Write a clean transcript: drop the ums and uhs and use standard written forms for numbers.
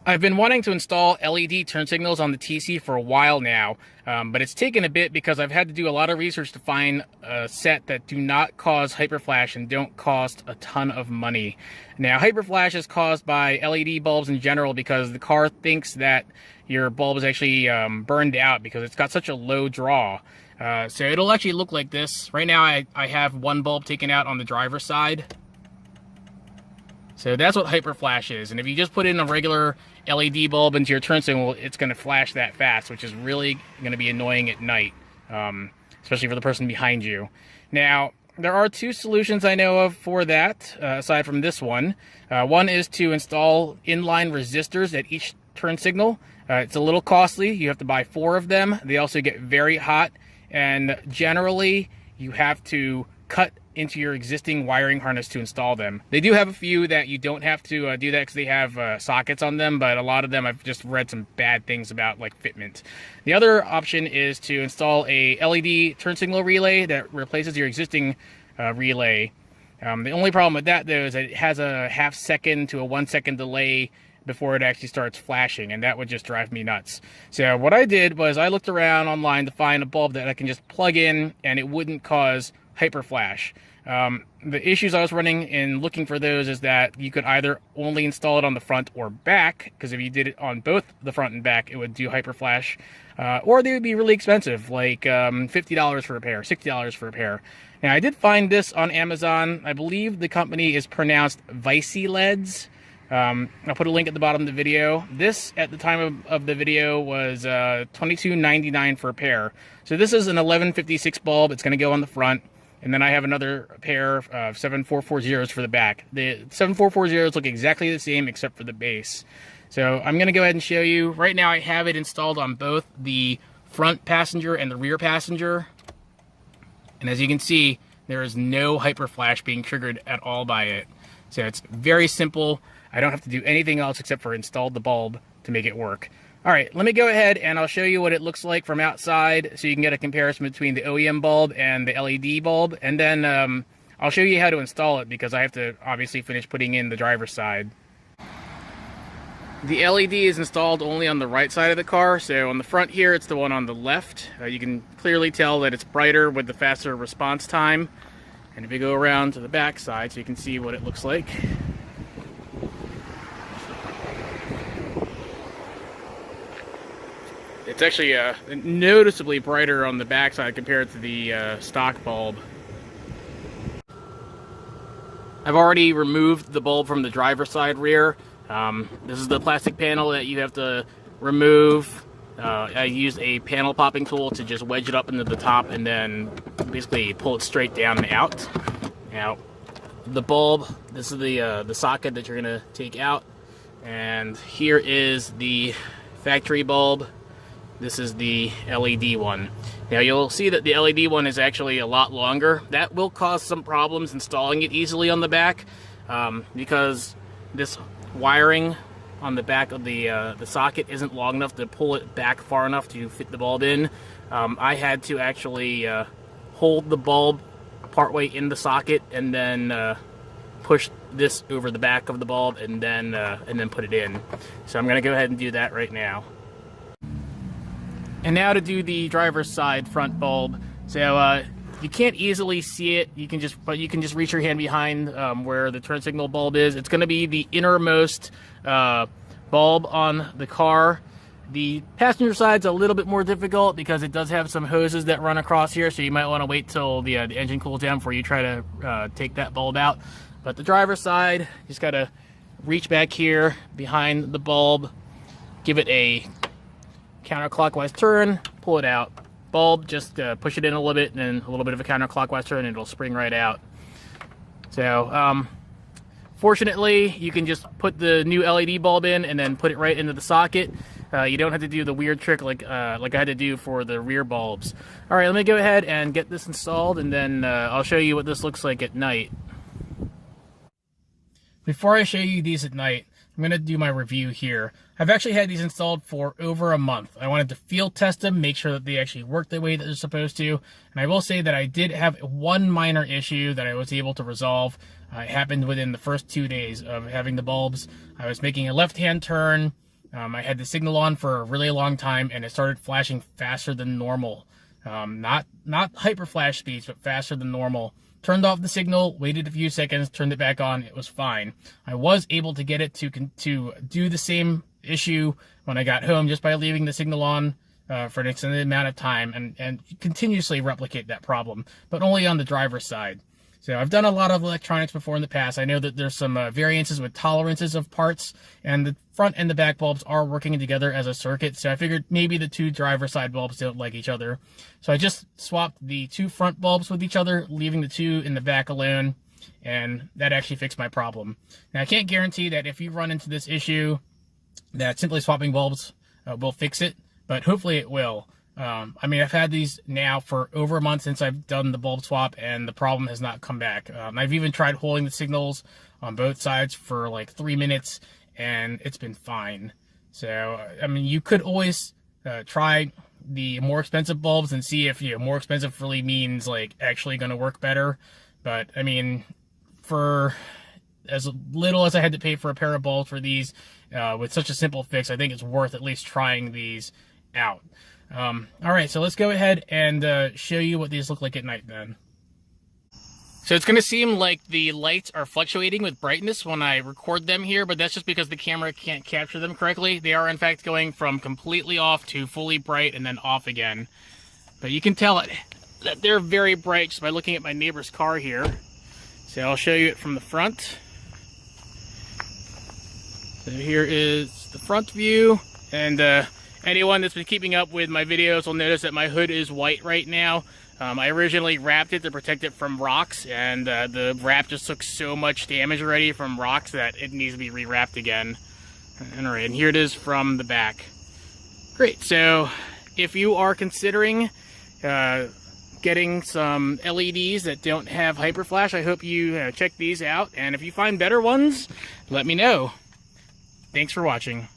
I've been wanting to install LED turn signals on the TC for a while now, but it's taken a bit because I've had to do a lot of research to find a set that do not cause hyperflash and don't cost a ton of money. Now, hyperflash is caused by LED bulbs in general because the car thinks that your bulb is actually burned out because it's got such a low draw. So it'll actually look like this. Right now I have one bulb taken out on the driver's side. So that's what hyperflash is. And if you just put in a regular LED bulb into your turn signal, it's going to flash that fast, which is really going to be annoying at night, especially for the person behind you. Now, there are two solutions I know of for that, aside from this one. One is to install inline resistors at each turn signal. It's a little costly. You have to buy 4 of them. They also get very hot, and generally you have to cut into your existing wiring harness to install them. They do have a few that you don't have to do that because they have sockets on them, but a lot of them I've just read some bad things about, like fitment. The other option is to install a LED turn signal relay that replaces your existing relay. The only problem with that, though, is that it has a ½ second to a 1 second delay before it actually starts flashing, and that would just drive me nuts. So what I did was I looked around online to find a bulb that I can just plug in and it wouldn't cause hyperflash. The issues I was running in looking for those is that you could either only install it on the front or back, because if you did it on both the front and back, it would do hyperflash, or they would be really expensive, like $50 for a pair, $60 for a pair. Now, I did find this on Amazon. I believe the company is pronounced Viesyled. I'll put a link at the bottom of the video. This, at the time of the video, was $22.99 for a pair. So this is an 1156 bulb. It's going to go on the front. And then I have another pair of 7440s for the back. The 7440s look exactly the same except for the base. So I'm going to go ahead and show you. Right now I have it installed on both the front passenger and the rear passenger. And as you can see, there is no hyperflash being triggered at all by it. So it's very simple. I don't have to do anything else except for install the bulb to make it work. All right, let me go ahead and I'll show you what it looks like from outside so you can get a comparison between the OEM bulb and the LED bulb. And then I'll show you how to install it because I have to obviously finish putting in the driver's side. The LED is installed only on the right side of the car. So on the front here, it's the one on the left. You can clearly tell that it's brighter with the faster response time. And if you go around to the back side so you can see what it looks like. It's actually noticeably brighter on the backside compared to the stock bulb. I've already removed the bulb from the driver's side rear. This is the plastic panel that you have to remove. I used a panel popping tool to just wedge it up into the top and then basically pull it straight down and out. Now, the bulb, this is the socket that you're going to take out. And here is the factory bulb. This is the LED one. Now you'll see that the LED one is actually a lot longer. That will cause some problems installing it easily on the back because this wiring on the back of the socket isn't long enough to pull it back far enough to fit the bulb in. I had to actually hold the bulb partway in the socket and then push this over the back of the bulb and then put it in. So I'm going to go ahead and do that right now. And now to do the driver's side front bulb. So you can't easily see it. You can just reach your hand behind where the turn signal bulb is. It's going to be the innermost bulb on the car. The passenger side's a little bit more difficult because it does have some hoses that run across here. So you might want to wait till the engine cools down before you try to take that bulb out. But the driver's side, just got to reach back here behind the bulb, give it a counterclockwise turn, pull it out. Bulb, just push it in a little bit and then a little bit of a counterclockwise turn and it'll spring right out. So fortunately you can just put the new LED bulb in and then put it right into the socket. You don't have to do the weird trick like I had to do for the rear bulbs. Alright, let me go ahead and get this installed and then I'll show you what this looks like at night. Before I show you these at night, I'm going to do my review here. I've actually had these installed for over a month. I wanted to field test them, make sure that they actually work the way that they're supposed to. And I will say that I did have one minor issue that I was able to resolve. It happened within the first 2 days of having the bulbs. I was making a left-hand turn I had the signal on for a really long time, and it started flashing faster than normal. Not hyper flash speeds, but faster than normal. Turned off the signal, waited a few seconds, turned it back on. It was fine. I was able to get it to do the same issue when I got home just by leaving the signal on for an extended amount of time and continuously replicate that problem, but only on the driver's side. So I've done a lot of electronics before in the past. I know that there's some variances with tolerances of parts, and the front and the back bulbs are working together as a circuit. So I figured maybe the two driver side bulbs don't like each other. So I just swapped the two front bulbs with each other, leaving the two in the back alone, and that actually fixed my problem. Now I can't guarantee that if you run into this issue that simply swapping bulbs will fix it, but hopefully it will. I mean, I've had these now for over a month since I've done the bulb swap, and the problem has not come back. I've even tried holding the signals on both sides for like 3 minutes, and it's been fine. So, I mean, you could always try the more expensive bulbs and see if, more expensive really means like actually going to work better. But, I mean, for as little as I had to pay for a pair of bulbs for these, with such a simple fix, I think it's worth at least trying these out. All right, so let's go ahead and show you what these look like at night then. So it's going to seem like the lights are fluctuating with brightness when I record them here, but that's just because the camera can't capture them correctly. They are in fact going from completely off to fully bright and then off again. But you can tell that they're very bright just by looking at my neighbor's car here. So I'll show you it from the front. So here is the front view, and anyone that's been keeping up with my videos will notice that my hood is white right now. I originally wrapped it to protect it from rocks, and the wrap just took so much damage already from rocks that it needs to be rewrapped again. Alright, and here it is from the back. Great, so if you are considering getting some LEDs that don't have hyperflash, I hope you check these out, and if you find better ones, let me know. Thanks for watching.